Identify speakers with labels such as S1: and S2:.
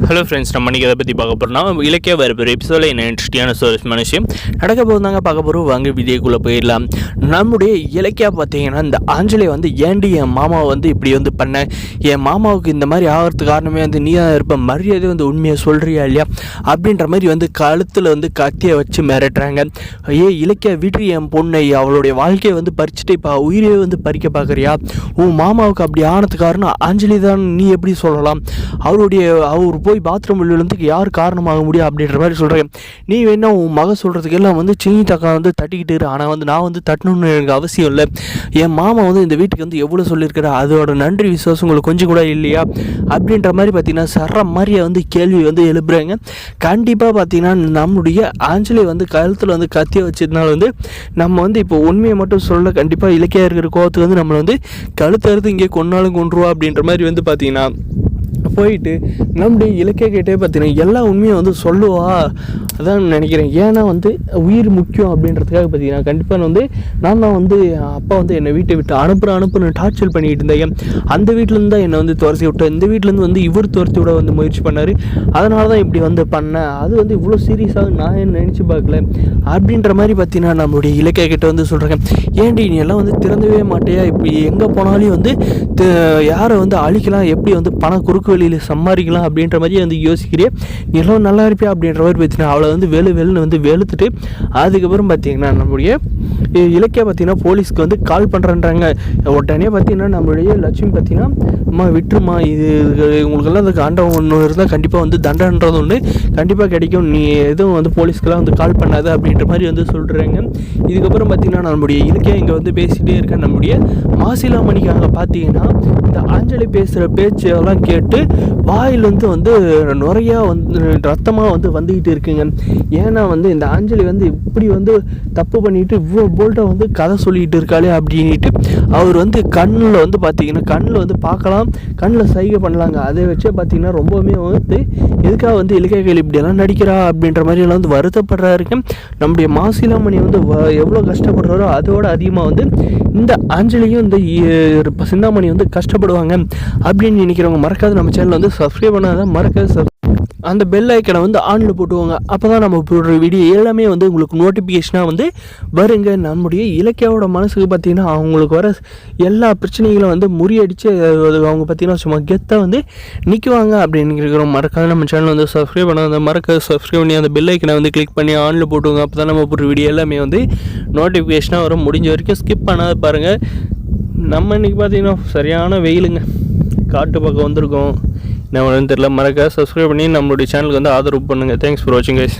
S1: Hello friends, நம்ம இன்றைக்கி எதை பற்றி பார்க்க போகிறோம்னா இலக்கிய வரப்போகிற எபிசோடில் என்ன இன்ட்ரெஸ்டிங்கான சுவாரஸ்யமான விஷயம் நடக்க போகுதாங்க பார்க்க போகிறோம். வாங்க வீடியோக்குள்ளே போயிடலாம். நம்முடைய இலக்கியா பார்த்தீங்கன்னா, இந்த ஆஞ்சலே வந்து ஏண்டி என் மாமாவை வந்து இப்படி வந்து பண்ண, என் மாமாவுக்கு இந்த மாதிரி ஆகிறதுக்கு காரணமே வந்து நீ தான் இருப்ப, மரியாதை வந்து உண்மையை சொல்கிறியா இல்லையா அப்படின்ற மாதிரி வந்து கழுத்தில் வந்து கத்தியை வச்சு மிரட்டுறாங்க. இலக்கியா வீட்டு என் பொண்ணை அவளுடைய வாழ்க்கையை வந்து பறிச்சுட்டு இப்போ உயிரை வந்து பறிக்க பார்க்குறியா, உன் மாமாவுக்கு அப்படி ஆனதுக்கு காரணம் ஆஞ்சலி தான், நீ எப்படி சொல்லலாம், அவர் போய் பாத்ரூம் வெளியிலேருந்து யார் காரணமாக முடியும் அப்படின்ற மாதிரி சொல்கிறேன். நீ வேணா உன் மக சொல்கிறதுக்கு எல்லாம் வந்து சின்னி தக்கா வந்து தட்டிக்கிட்டு இரு, ஆனால் வந்து நான் வந்து தட்டணும்னு எனக்கு அவசியம் இல்லை. என் மாமா வந்து இந்த வீட்டுக்கு வந்து எவ்வளோ சொல்லியிருக்கிற, அதோட நன்றி விசுவாசம் உங்களுக்கு கொஞ்சம் கூட இல்லையா அப்படின்ற மாதிரி பார்த்தீங்கன்னா சர்ற மாதிரியே வந்து கேள்வி வந்து எழுப்புறாங்க. கண்டிப்பாக பார்த்தீங்கன்னா நம்முடைய ஆஞ்சலி வந்து கழுத்தில் வந்து கத்தியை வச்சதுனால வந்து நம்ம வந்து இப்போ உண்மையை மட்டும் சொல்ல, கண்டிப்பாக இலக்கியா இருக்கிற கோவத்துக்கு வந்து நம்மளை வந்து கழுத்தை அறுத்து இங்கே கொண்டாலும் கொண்டுருவா அப்படின்ற மாதிரி வந்து பார்த்தீங்கன்னா போயிட்டு நம்முடைய இலக்கிய கேட்டே பார்த்தீங்கன்னா எல்லா உண்மையும் வந்து சொல்லுவா அதான் நினைக்கிறேன். ஏன்னா வந்து உயிர் முக்கியம் அப்படின்றதுக்காக பார்த்தீங்கன்னா கண்டிப்பாக வந்து நான் தான் வந்து அப்பா வந்து என்னை வீட்டை விட்டு அனுப்புன்னு டார்ச்சர் பண்ணிக்கிட்டு இருந்தேன். அந்த வீட்டிலேருந்து தான் என்னை வந்து துரத்தி விட்டேன், இந்த வீட்டிலேருந்து வந்து இவர் துரத்தி விட வந்து முயற்சி பண்ணார், அதனால தான் இப்படி வந்து பண்ணேன், அது வந்து இவ்வளோ சீரியஸாக நான் என்ன நினச்சி பார்க்கல அப்படின்ற மாதிரி பார்த்தீங்கன்னா நம்மளுடைய இலக்கிய கிட்ட வந்து சொல்கிறேன். ஏன்டி நீ எல்லாம் வந்து திறந்தவே மாட்டேயா, இப்படி எங்கே போனாலும் வந்து யாரை வந்து அழிக்கலாம், எப்படி வந்து பணம் குறுக்கு வெளியில் சம்பாதிக்கலாம் அப்படின்ற மாதிரி வந்து யோசிக்கிறேன், நீ எல்லாம் நல்லா இருப்பியா அப்படின்ற மாதிரி பார்த்தீங்கன்னா அவளை வந்து வெளுன்னு வந்து வெளுத்துட்டு அதுக்கப்புறம் பார்த்தீங்கன்னா நம்மளுடைய இலக்கியா பார்த்தீங்கன்னா போலீஸ்க்கு வந்து கால் பண்ணுறேன்றாங்க. உடனே பார்த்தீங்கன்னா நம்மளுடைய லட்சுமி பார்த்தீங்கன்னா அம்மா விட்டுருமா, இது உங்களுக்கெல்லாம் அந்த காண்டம் ஒன்று இருந்தால் கண்டிப்பாக வந்து தண்டன்றது ஒன்று கண்டிப்பாக கிடைக்கும், நீ எதுவும் வந்து போலீஸ்க்கெல்லாம் வந்து கால் பண்ணாது அப்படின்ற மாதிரி வந்து சொல்கிறாங்க. இதுக்கப்புறம் பார்த்தீங்கன்னா நம்மளுடைய இலக்கியா இங்கே வந்து பேசிகிட்டே இருக்க நம்முடைய மாசிலாமணிக்காக பார்த்தீங்கன்னா இந்த ஆஞ்சலி பேசுகிற பேச்சு எல்லாம் கேட்டு வாயிலேருந்து வந்து நிறையா வந்து ரத்தமாக வந்து வந்துக்கிட்டு இருக்குங்க. ஏன்னா வந்து இந்த ஆஞ்சலி வந்து இப்படி வந்து தப்பு பண்ணிட்டு இவ்வளோ போல்ட்டாக வந்து கதை சொல்லிக்கிட்டு இருக்காளே அப்படின்ட்டு அவர் வந்து கண்ணில் வந்து பார்த்தீங்கன்னா கண்ணில் வந்து பார்க்கலாம், கண்ணில் சைகை பண்ணலாங்க, அதை வச்சே பார்த்தீங்கன்னா ரொம்பவுமே வந்து எதுக்காக வந்து இலக்கியங்கள் இப்படியெல்லாம் நடிக்கிறா அப்படின்ற மாதிரியெல்லாம் வந்து வருத்தப்படுறாருங்க. நம்முடைய மாசிலாமணி வந்து எவ்வளோ கஷ்டப்படுறாரோ அதோட அதிகமாக வந்து இந்த ஆஞ்சலியும் இந்த சிந்தாமணி வந்து கஷ்டப்படுவாங்க அப்படின்னு நினைக்கிறவங்க மறக்காது நம்ம சேனல் வந்து சப்ஸ்கிரைப் பண்ணாதான் மறக்காது அந்த பெல் ஐக்கனை வந்து ஆனில் போட்டுவாங்க. அப்போ தான் நம்ம போடுற வீடியோ எல்லாமே வந்து உங்களுக்கு நோட்டிஃபிகேஷனாக வந்து வருங்க. நம்முடைய இலக்கியாவோட மனசுக்கு பார்த்திங்கன்னா அவங்களுக்கு வர எல்லா பிரச்சனைகளும் வந்து முறியடித்து அவங்க பார்த்திங்கன்னா சும்மா கெத்தாக வந்து நிற்குவாங்க அப்படின்னு இருக்கிறோம். மறக்காத நம்ம சேனல் வந்து சப்ஸ்கிரைப் பண்ணாத மறக்காது சப்ஸ்கிரைப் பண்ணி அந்த பெல் ஐக்கனை வந்து கிளிக் பண்ணி ஆனில் போட்டுவாங்க. அப்போ தான் நம்ம போடுற வீடியோ எல்லாமே வந்து நோட்டிஃபிகேஷனாக வரும். முடிஞ்ச வரைக்கும் ஸ்கிப் பண்ணாத பாருங்கள். நம்ம இன்றைக்கி பார்த்திங்கன்னா சரியான வெயிலுங்க, காட்டு பக்கம் வந்திருக்கோம், என்ன தெரியல. மறக்காம சப்ஸ்கிரைப் பண்ணி நம்மளுடைய சேனலுக்கு வந்து ஆதரவு பண்ணுங்கள். தேங்க்ஸ் ஃபார் வாட்சிங் கைஸ்.